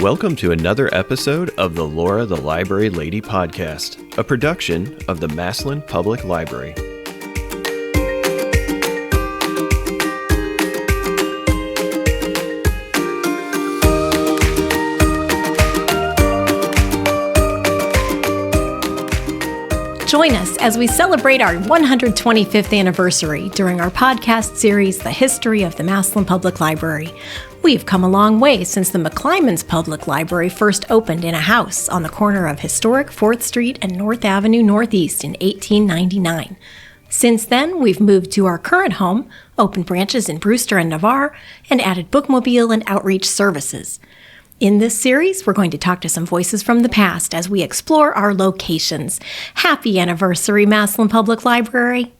Welcome to another episode of the Laura the Library Lady podcast, a production of the Massillon Public Library. Join us as we celebrate our 125th anniversary during our podcast series, The History of the Massillon Public Library. We've come a long way since the McClymonds Public Library first opened in a house on the corner of historic 4th Street and North Avenue Northeast in 1899. Since then, we've moved to our current home, opened branches in Brewster and Navarre, and added bookmobile and outreach services. In this series, we're going to talk to some voices from the past as we explore our locations. Happy anniversary, Massillon Public Library!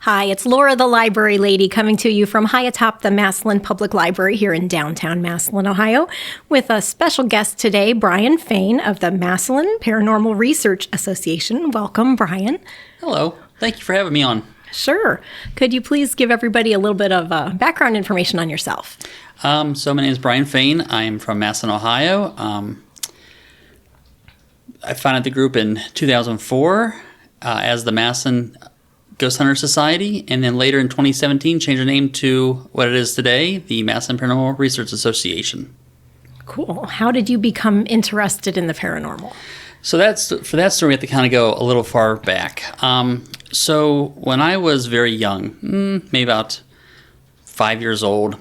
Hi, it's Laura the Library Lady coming to you from high atop the Massillon Public Library here in downtown Massillon, Ohio, with a special guest today, Brian Fain of the Massillon Paranormal Research Association. Welcome, Brian. Hello. Thank you for having me on. Sure. Could you please give everybody a little bit of background information on yourself? So my name is Brian Fain. I'm from Massillon, Ohio. I founded the group in 2004 as the Massillon Ghost Hunter Society, and then later in 2017 changed the name to what it is today, the Massillon Paranormal Research Association. Cool. How did you become interested in the paranormal? So for that story, we have to kind of go a little far back. So when I was very young, maybe about 5 years old,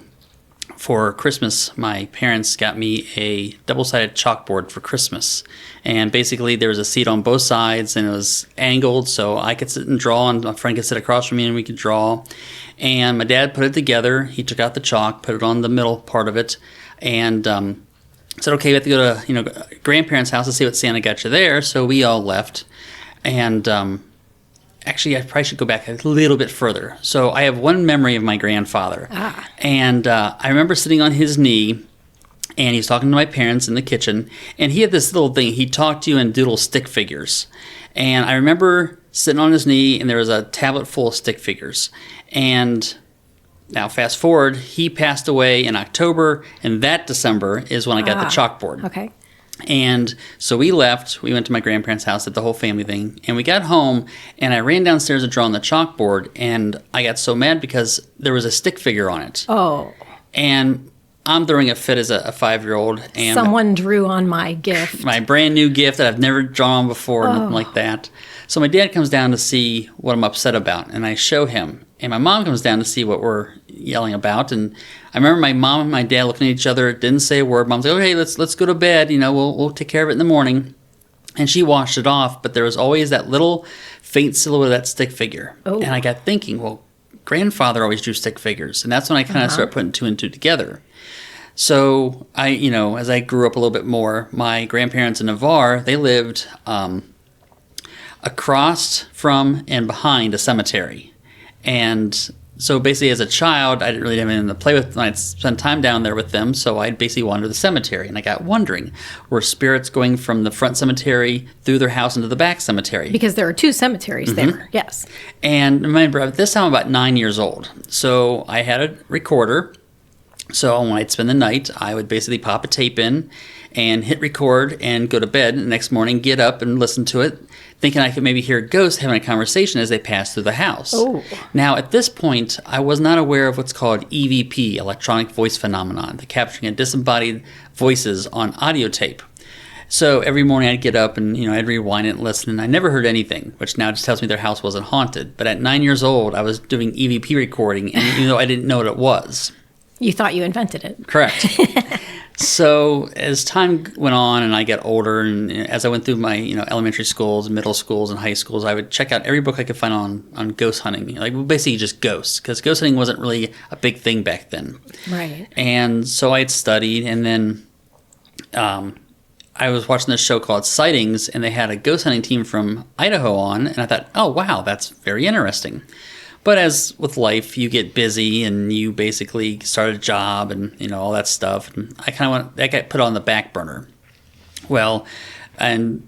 for Christmas, my parents got me a double-sided chalkboard for Christmas. And basically, there was a seat on both sides, and it was angled, so I could sit and draw, and my friend could sit across from me, and we could draw. And my dad put it together. He took out the chalk, put it on the middle part of it, and said, okay, we have to go to grandparents' house to see what Santa got you there. So we all left. And actually, I probably should go back a little bit further. So I have one memory of my grandfather. And I remember sitting on his knee, and he's talking to my parents in the kitchen. And he had this little thing. He'd talk to you and doodle stick figures. And I remember sitting on his knee, and there was a tablet full of stick figures. And now, fast forward, he passed away in October, and that December is when I got the chalkboard. Okay. And so we left. We went to my grandparents' house, did the whole family thing, and we got home, and I ran downstairs to draw on the chalkboard, and I got so mad because there was a stick figure on it. Oh. And I'm throwing a fit as a 5-year-old. And someone drew on my gift. My brand new gift that I've never drawn on before, nothing like that. So my dad comes down to see what I'm upset about, and I show him. And my mom comes down to see what we're yelling about. And I remember my mom and my dad looking at each other, didn't say a word. Mom's like, okay, let's go to bed. We'll take care of it in the morning. And she washed it off, but there was always that little faint silhouette of that stick figure. Oh. And I got thinking, well, grandfather always drew stick figures. And that's when I kind of started putting two and two together. So as I grew up a little bit more, my grandparents in Navarre, they lived across from and behind a cemetery. And so basically as a child, I didn't really have anything to play with when I'd spend time down there with them, so I'd basically wander the cemetery. And I got wondering, were spirits going from the front cemetery through their house into the back cemetery? Because there are two cemeteries there, yes. And remember, at this time I'm about 9 years old. So I had a recorder. So when I'd spend the night, I would basically pop a tape in and hit record and go to bed. And the next morning, get up and listen to it, thinking I could maybe hear ghosts having a conversation as they pass through the house. Oh. Now, at this point, I was not aware of what's called EVP, electronic voice phenomenon, the capturing of disembodied voices on audio tape. So every morning I'd get up and I'd rewind it and listen, and I never heard anything, which now just tells me their house wasn't haunted. But at 9 years old, I was doing EVP recording, and even though I didn't know what it was. You thought you invented it. Correct. So as time went on and I got older, and as I went through my elementary schools, middle schools, and high schools, I would check out every book I could find on ghost hunting, basically just ghosts, because ghost hunting wasn't really a big thing back then. Right. And so I'd studied, and then I was watching this show called Sightings, and they had a ghost hunting team from Idaho on, and I thought, oh wow, that's very interesting. But as with life, you get busy and you basically start a job and all that stuff. And that got put on the back burner. Well, and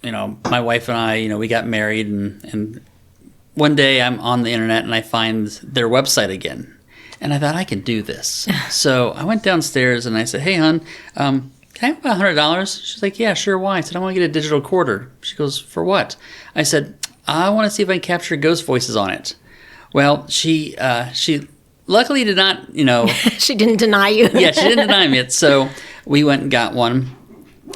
my wife and I, we got married, and one day I'm on the internet and I find their website again. And I thought, I can do this. So I went downstairs and I said, hey, hon, can I have about $100? She's like, yeah, sure, why? I said, I want to get a digital quarter. She goes, for what? I said, I want to see if I can capture ghost voices on it. Well, she luckily did not, She didn't deny you. Yeah, she didn't deny me it. So we went and got one,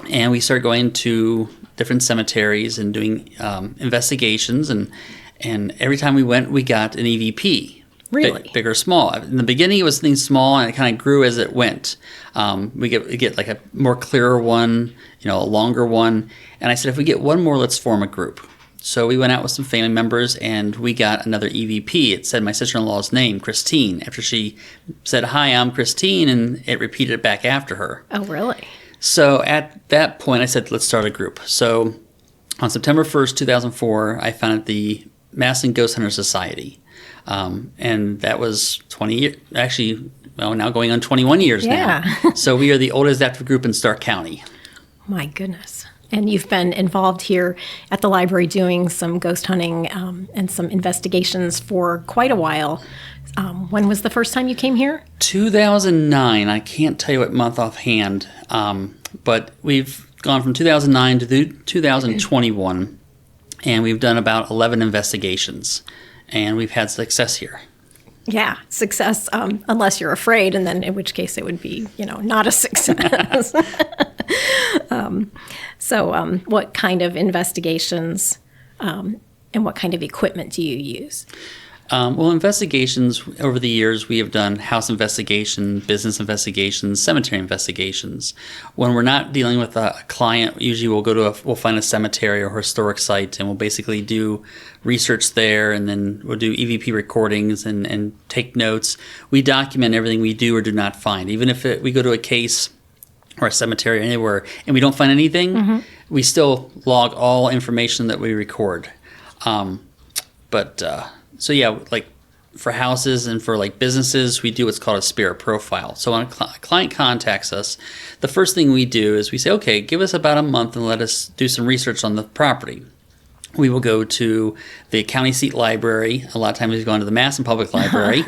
and we started going to different cemeteries and doing investigations. And every time we went, we got an EVP. Really? Big or small. In the beginning, it was things small, and it kind of grew as it went. We get like a more clearer one, a longer one. And I said, if we get one more, let's form a group. So we went out with some family members, and we got another EVP. It said my sister-in-law's name, Christine, after she said, hi, I'm Christine, and it repeated it back after her. Oh, really? So at that point, I said, let's start a group. So on September 1st, 2004, I founded the Massillon Ghost Hunter Society. And that was 20 years, actually, now going on 21 years now. So we are the oldest active group in Stark County. My goodness. And you've been involved here at the library doing some ghost hunting and some investigations for quite a while. When was the first time you came here? 2009. I can't tell you what month offhand, but we've gone from 2009 to 2021, and we've done about 11 investigations. And we've had success here. Yeah, success, unless you're afraid, and then in which case it would be, not a success. So what kind of investigations and what kind of equipment do you use? Well, investigations, over the years, we have done house investigation, business investigations, cemetery investigations. When we're not dealing with a client, usually we'll find a cemetery or historic site, and we'll basically do research there, and then we'll do EVP recordings and take notes. We document everything we do or do not find. Even if we go to a case or a cemetery or anywhere and we don't find anything, we still log all information that we record. So yeah, like for houses and for like businesses, we do what's called a spirit profile. So when a client contacts us, the first thing we do is we say, okay, give us about a month and let us do some research on the property. We will go to the county seat library. A lot of times we've gone to the Massillon Public Library,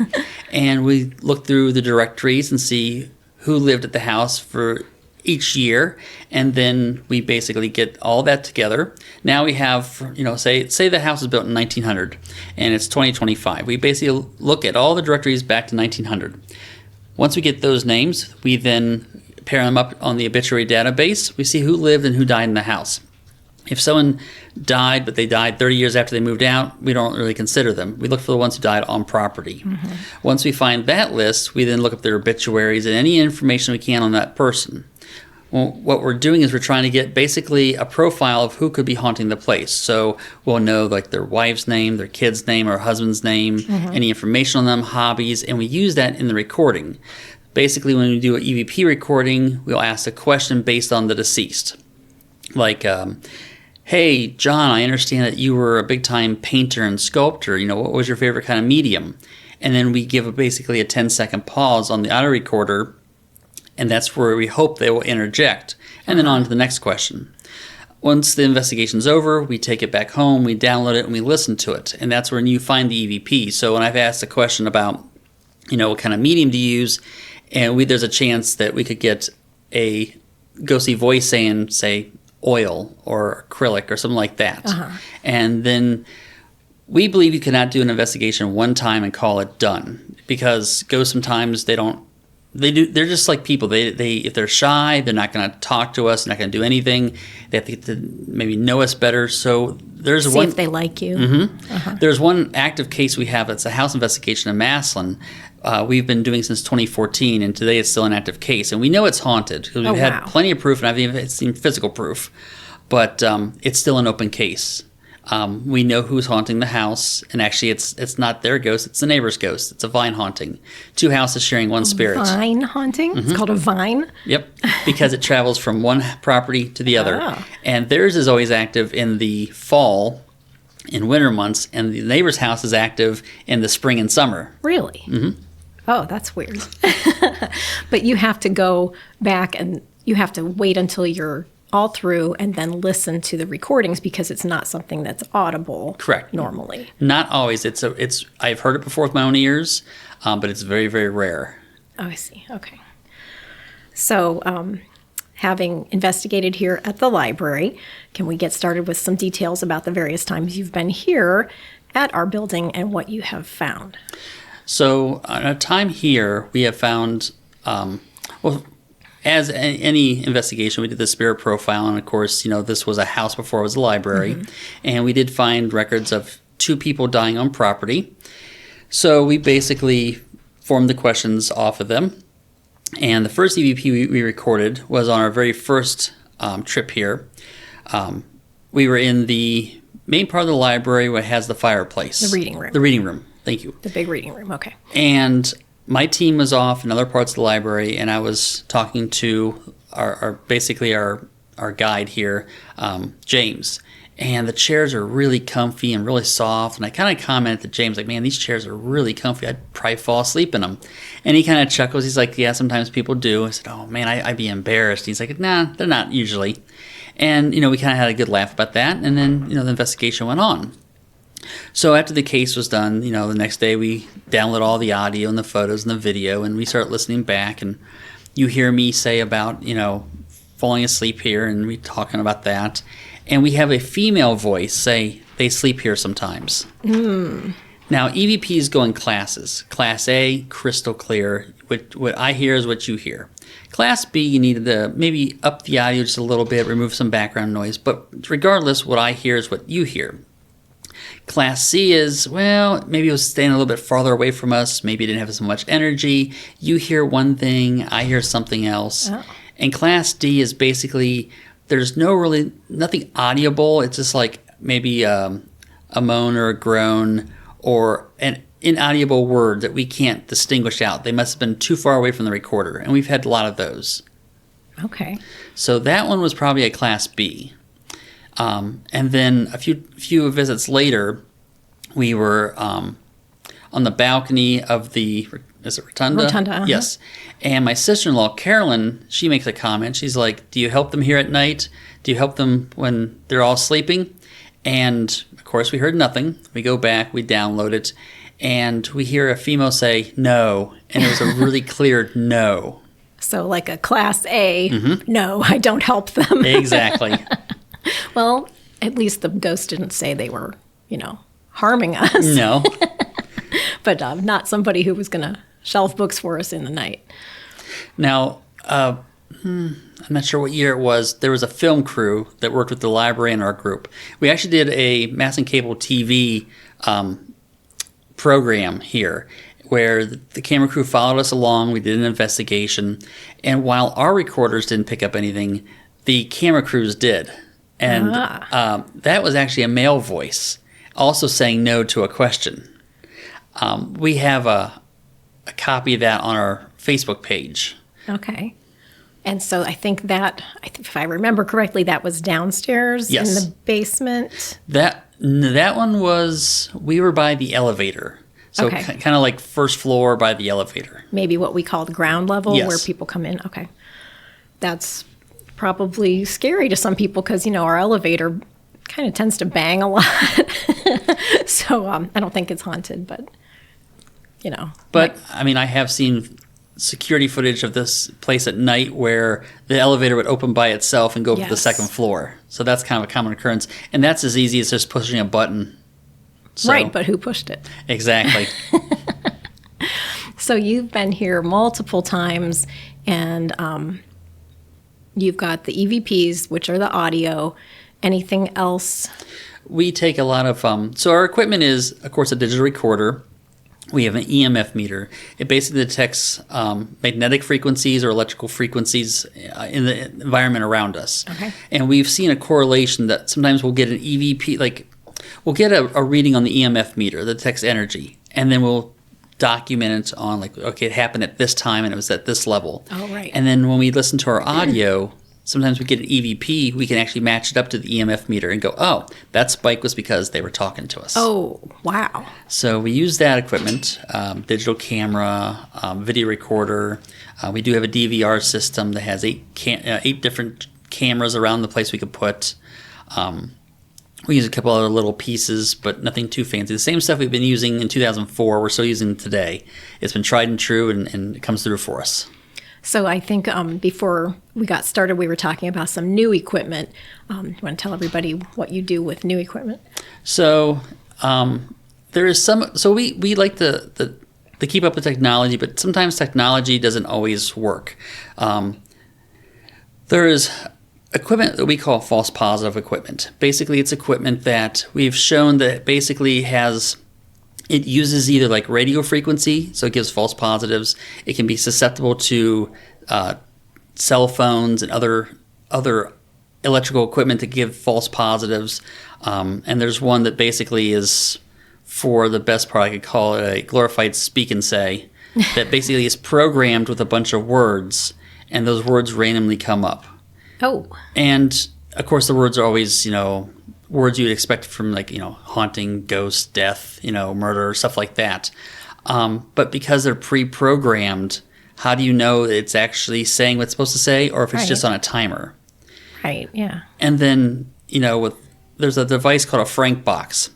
and we look through the directories and see who lived at the house for each year, and then we basically get all that together. Now we have, say the house was built in 1900 and it's 2025. We basically look at all the directories back to 1900. Once we get those names, we then pair them up on the obituary database. We see who lived and who died in the house. If someone died, but they died 30 years after they moved out, we don't really consider them. We look for the ones who died on property. Once we find that list, we then look up their obituaries and any information we can on that person. Well, what we're doing is we're trying to get basically a profile of who could be haunting the place. So we'll know like their wife's name, their kid's name, or husband's name, any information on them, hobbies, and we use that in the recording. Basically, when we do an EVP recording, we'll ask a question based on the deceased. Like, hey, John, I understand that you were a big-time painter and sculptor. What was your favorite kind of medium? And then we give basically a 10-second pause on the audio recorder, and that's where we hope they will interject. And then on to the next question. Once the investigation's over, we take it back home, we download it, and we listen to it. And that's when you find the EVP. So when I've asked a question about, what kind of medium to use, and there's a chance that we could get a ghostly voice saying, say, oil or acrylic or something like that. And then we believe you cannot do an investigation one time and call it done, because ghosts sometimes they're just like people. They if they're shy, they're not going to talk to us, not going to do anything. They have to get to maybe know us better. So there's See if they like you. There's one active case we have. It's a house investigation in Massillon. We've been doing since 2014, and today it's still an active case. And we know it's haunted because we've had plenty of proof, and I've even seen physical proof. But it's still an open case. We know who's haunting the house, and actually it's not their ghost, it's the neighbor's ghost. It's a vine haunting. Two houses sharing one spirit. Vine haunting? It's called a vine? Yep, because it travels from one property to the other. And theirs is always active in the fall, in winter months, and the neighbor's house is active in the spring and summer. Really? Oh, that's weird. But you have to go back and you have to wait until you're all through and then listen to the recordings because it's not something that's audible. Correct. Normally. Not always. I've heard it before with my own ears, but it's very, very rare. Oh, I see. Okay. So, having investigated here at the library, can we get started with some details about the various times you've been here at our building and what you have found? So, on a time here, we have found, as any investigation, we did the spirit profile, and of course, this was a house before it was a library, and we did find records of 2 people dying on property. So we basically formed the questions off of them, and the first EVP we recorded was on our very first trip here. We were in the main part of the library where it has the fireplace. The reading room. The reading room. Thank you. The big reading room, okay. And my team was off in other parts of the library, and I was talking to our guide here, James. And the chairs are really comfy and really soft. And I kind of commented to James, like, man, these chairs are really comfy. I'd probably fall asleep in them. And he kind of chuckles. He's like, yeah, sometimes people do. I said, oh, man, I'd be embarrassed. He's like, nah, they're not usually. And, we kind of had a good laugh about that. And then, the investigation went on. So after the case was done, the next day we download all the audio and the photos and the video, and we start listening back. And you hear me say about, falling asleep here, and we talking about that. And we have a female voice say they sleep here sometimes. Now, EVPs go in classes. Class A, crystal clear. What I hear is what you hear. Class B, you need to maybe up the audio just a little bit, remove some background noise. But regardless, what I hear is what you hear. Class C is, well, maybe it was staying a little bit farther away from us. Maybe it didn't have so much energy. You hear one thing, I hear something else. Oh. And Class D is basically, there's nothing audible. It's just like maybe a moan or a groan or an inaudible word that we can't distinguish out. They must have been too far away from the recorder. And we've had a lot of those. Okay. So that one was probably a Class B. And then a few visits later, we were on the balcony of the, is it Rotunda? Rotunda, uh-huh. Yes. And my sister-in-law, Carolyn, she makes a comment. She's like, do you help them here at night? Do you help them when they're all sleeping? And, of course, we heard nothing. We go back, we download it, and we hear a female say, no. And it was a really clear no. So like a Class A, no, I don't help them. Exactly. Well, at least the ghost didn't say they were, harming us. No. But not somebody who was going to shelf books for us in the night. Now, I'm not sure what year it was. There was a film crew that worked with the library in our group. We actually did a Massillon Cable TV program here where the camera crew followed us along. We did an investigation. And while our recorders didn't pick up anything, the camera crews did. And that was actually a male voice, also saying no to a question. We have a copy of that on our Facebook page. Okay. And so I think that, if I remember correctly, that was downstairs in the basement. That one was, we were by the elevator. So kind of like first floor by the elevator. Maybe what we call the ground level where people come in. Okay. That's probably scary to some people because, our elevator kind of tends to bang a lot. So I don't think it's haunted, but, But, I have seen security footage of this place at night where the elevator would open by itself and go up to the second floor. So that's kind of a common occurrence. And that's as easy as just pushing a button. So, right, but who pushed it? Exactly. So you've been here multiple times, and you've got the EVPs, which are the audio. Anything else? We take a lot of, so our equipment is, of course, a digital recorder. We have an EMF meter. It basically detects magnetic frequencies or electrical frequencies in the environment around us. Okay. And we've seen a correlation that sometimes we'll get an EVP, like we'll get a reading on the EMF meter that detects energy, and then we'll document it on it happened at this time and it was at this level. Oh, right. And then when we listen to our audio, sometimes we get an EVP, we can actually match it up to the EMF meter and go, oh, that spike was because they were talking to us. Oh, wow. So we use that equipment, digital camera, video recorder. We do have a DVR system that has eight different cameras around the place we could put. We use a couple other little pieces, but nothing too fancy. The same stuff we've been using in 2004, we're still using today. It's been tried and true, and it comes through for us. So I think before we got started, we were talking about some new equipment. You want to tell everybody what you do with new equipment? So there is some. So we like to keep up with technology, but sometimes technology doesn't always work. There is equipment that we call false positive equipment. Basically, it's equipment that we've shown that basically it uses either like radio frequency, so it gives false positives. It can be susceptible to cell phones and other electrical equipment that give false positives. And there's one that basically is, for the best part, I could call it a glorified speak and say, that basically is programmed with a bunch of words, and those words randomly come up. Oh. And, of course, the words are always, words you'd expect from, like, haunting, ghost, death, murder, stuff like that. But because they're pre-programmed, how do you know that it's actually saying what it's supposed to say, or if it's just on a timer? Right, yeah. And then, there's a device called a Frank box,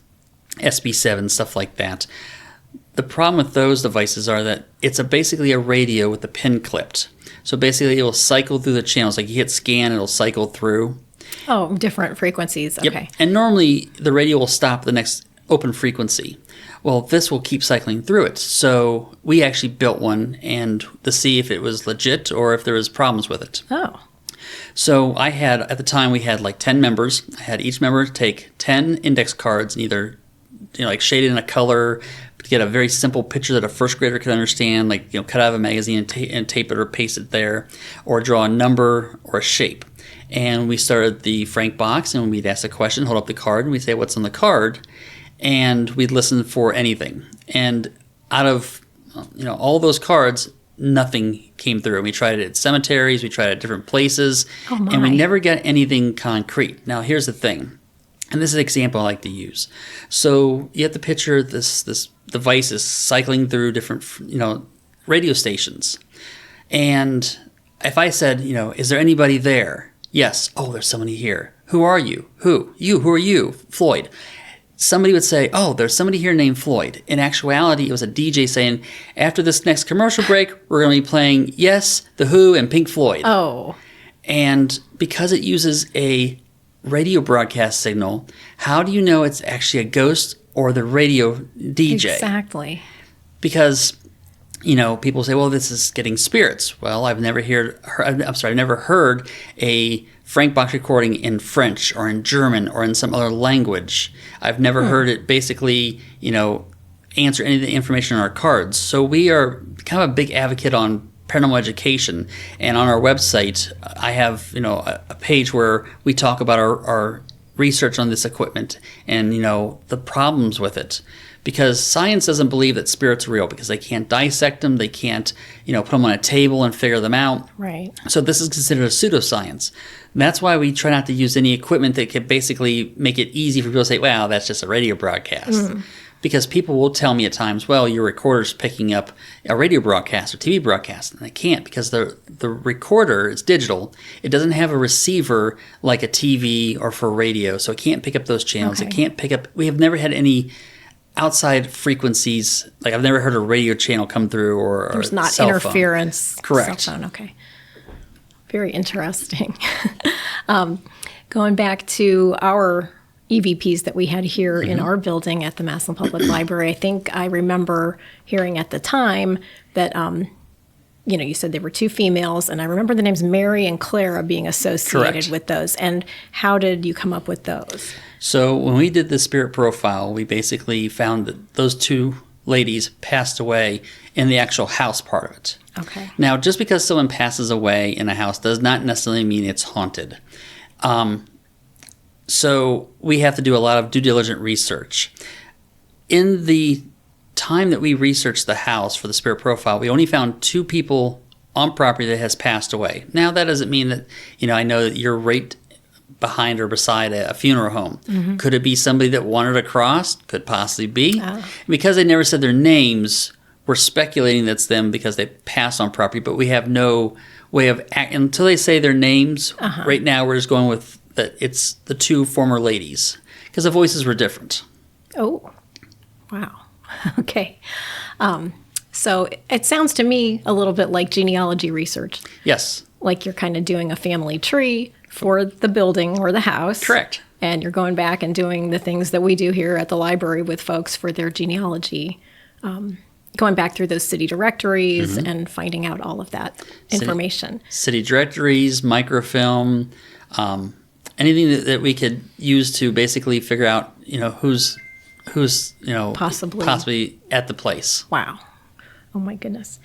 SB7, stuff like that. The problem with those devices are that it's basically a radio with the pin clipped. So basically it will cycle through the channels. Like you hit scan, it'll cycle through. Oh, different frequencies. Okay. Yep. And normally the radio will stop the next open frequency. Well, this will keep cycling through it. So we actually built one to see if it was legit or if there was problems with it. Oh. So at the time we had like 10 members. I had each member take 10 index cards and either like shaded in a color to get a very simple picture that a first grader could understand, like cut out of a magazine and tape it or paste it there, or draw a number or a shape. And we started the Frank box, and we'd ask a question, hold up the card, and we'd say what's on the card, and we'd listen for anything. And out of all those cards, nothing came through. We tried it at cemeteries, we tried it at different places, and we never got anything concrete. Now here's the thing. And this is an example I like to use. So you have to picture this device is cycling through different, radio stations. And if I said, is there anybody there? Yes. Oh, there's somebody here. Who are you? Who? You. Who are you? Floyd. Somebody would say, oh, there's somebody here named Floyd. In actuality, it was a DJ saying, after this next commercial break, we're going to be playing Yes, The Who, and Pink Floyd. Oh. And because it uses a radio broadcast signal, how do you know it's actually a ghost or the radio DJ? Exactly. Because, people say, well, this is getting spirits. Well, I've never heard a Frank box recording in French or in German or in some other language. I've never heard it basically, answer any of the information on our cards. So we are kind of a big advocate on paranormal education, and on our website I have a page where we talk about our research on this equipment and the problems with it, because science doesn't believe that spirits are real because they can't dissect them, they can't put them on a table and figure them out. Right. So this is considered a pseudoscience. And that's why we try not to use any equipment that could basically make it easy for people to say, wow, that's just a radio broadcast. Because people will tell me at times, well, your recorder's picking up a radio broadcast or TV broadcast. And they can't, because the recorder is digital. It doesn't have a receiver like a TV or for radio, so it can't pick up those channels. Okay. It can't pick up. We have never had any outside frequencies. Like I've never heard a radio channel come through or there's not cell interference. Phone. Correct. Cell phone. Okay. Very interesting. Going back to our EVPs that we had here in our building at the Massillon Public Library, I think I remember hearing at the time that, you said there were two females, and I remember the names Mary and Clara being associated Correct. with those. And how did you come up with those? So when we did the spirit profile, we basically found that those two ladies passed away in the actual house part of it. Okay. Now, just because someone passes away in a house does not necessarily mean it's haunted. So we have to do a lot of due diligent research. In the time that we researched the house for the spirit profile, we only found 2 people on property that has passed away. Now, that doesn't mean that, I know that you're right behind or beside a funeral home. Mm-hmm. Could it be somebody that wandered across? Could possibly be. Because they never said their names, we're speculating that's them because they passed on property, but we have no way of until they say their names. Right now, we're just going with that. It's the two former ladies because the voices were different. Oh, wow. Okay. So it sounds to me a little bit like genealogy research. Yes. Like you're kind of doing a family tree for the building or the house. Correct. And you're going back and doing the things that we do here at the library with folks for their genealogy, going back through those city directories and finding out all of that information. City directories, microfilm, anything that we could use to basically figure out, who's possibly at the place. Wow. Oh my goodness.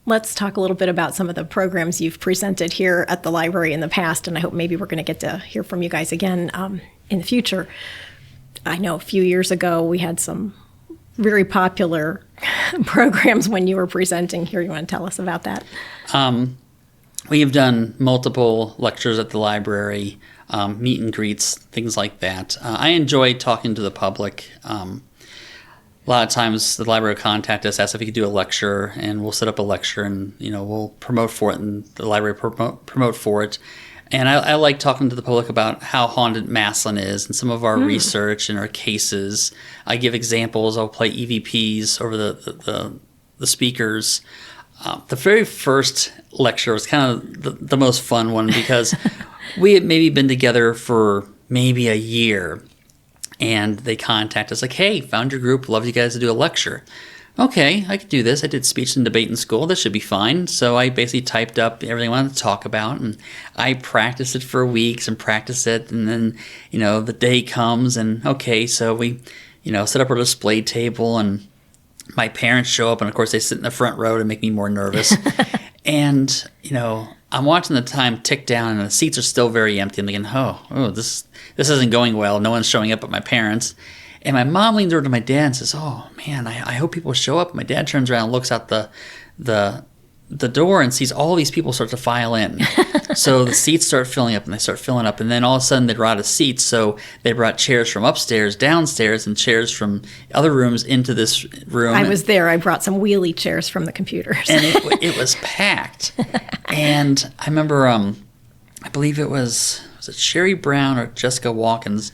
Let's talk a little bit about some of the programs you've presented here at the library in the past, and I hope maybe we're going to get to hear from you guys again in the future. I know a few years ago we had some very popular programs when you were presenting here. You want to tell us about that? We have done multiple lectures at the library, meet and greets, things like that. I enjoy talking to the public. A lot of times the library will contact us, ask if we could do a lecture, and we'll set up a lecture and, we'll promote for it and the library promote for it. And I like talking to the public about how haunted Massillon is and some of our research and our cases. I give examples. I'll play EVPs over the speakers. The very first lecture was kind of the most fun one because we had maybe been together for maybe a year. And they contact us like, hey, found your group, love you guys to do a lecture. Okay, I could do this. I did speech and debate in school. This should be fine. So I basically typed up everything I wanted to talk about, and I practiced it for weeks and practiced it. And then, the day comes, and okay, so we, set up our display table, and my parents show up, and of course they sit in the front row to make me more nervous. And, I'm watching the time tick down, and the seats are still very empty. I'm thinking, oh, this isn't going well. No one's showing up but my parents. And my mom leans over to my dad and says, oh, man, I hope people show up. My dad turns around and looks out the door and sees all these people start to file in. So the seats start filling up, and they start filling up. And then all of a sudden they're out of seats. So they brought chairs from upstairs, downstairs, and chairs from other rooms into this room. I was there. I brought some wheelie chairs from the computers. And it was packed. And I remember, I believe it was it Sherry Brown or Jessica Watkins,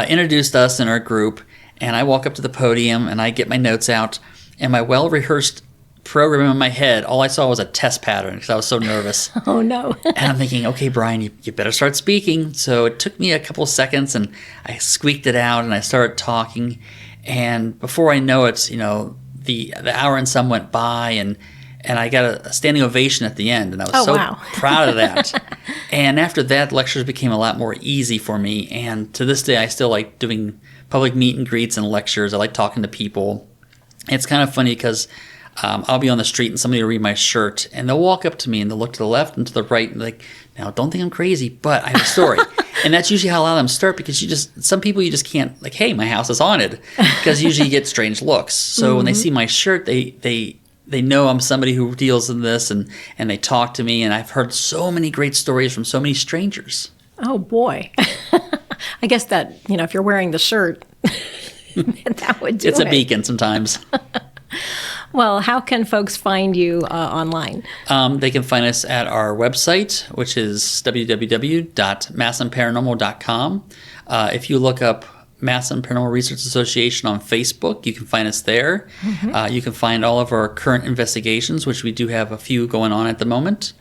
introduced us in our group. And I walk up to the podium, and I get my notes out. And my well-rehearsed program in my head, all I saw was a test pattern because I was so nervous. Oh, no. And I'm thinking, okay, Brian, you better start speaking. So it took me a couple seconds, and I squeaked it out, and I started talking. And before I know it, the hour and some went by, and I got a standing ovation at the end, and I was proud of that. And after that, lectures became a lot more easy for me. And to this day, I still like doing public meet and greets and lectures. I like talking to people. It's kind of funny because I'll be on the street and somebody will read my shirt, and they'll walk up to me and they'll look to the left and to the right and like, now don't think I'm crazy, but I have a story. And that's usually how a lot of them start, because some people you just can't, like, hey, my house is haunted, because usually you get strange looks. So when they see my shirt, they know I'm somebody who deals in this, and they talk to me, and I've heard so many great stories from so many strangers. Oh, boy. I guess that, if you're wearing the shirt, that would do it. It's a beacon sometimes. Well, how can folks find you online? They can find us at our website, which is www.massillonparanormal.com. If you look up Massillon Paranormal Research Association on Facebook, you can find us there. You can find all of our current investigations, which we do have a few going on at the moment.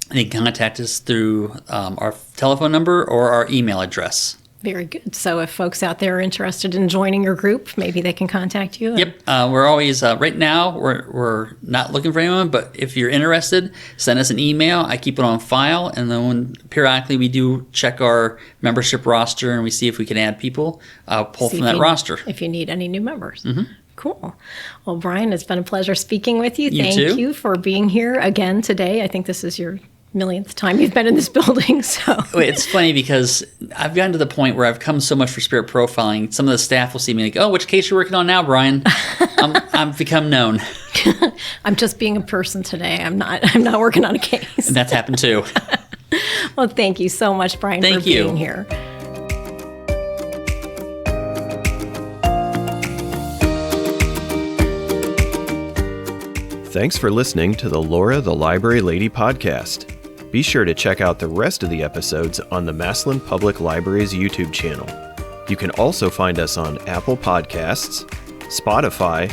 They can contact us through our telephone number or our email address. Very good. So if folks out there are interested in joining your group, maybe they can contact you. Yep. We're always, right now, we're not looking for anyone, but if you're interested, send us an email. I keep it on file, and then periodically we do check our membership roster, and we see if we can add people, pull from that roster. If you need any new members. Cool. Well, Brian, it's been a pleasure speaking with you. Thank you for being here again today. I think this is your millionth time you've been in this building. So it's funny because I've gotten to the point where I've come so much for spirit profiling. Some of the staff will see me like, "Oh, which case you're working on now, Brian?" I've become known. I'm just being a person today. I'm not working on a case. And that's happened too. Well, thank you so much, Brian, for being here. Thanks for listening to the Laura the Library Lady podcast. Be sure to check out the rest of the episodes on the Massillon Public Library's YouTube channel. You can also find us on Apple Podcasts, Spotify,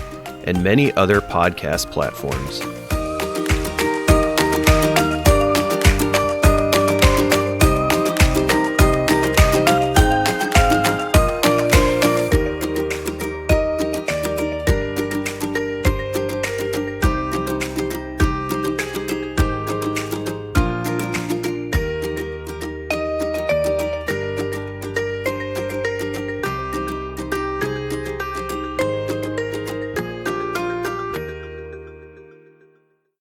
and many other podcast platforms.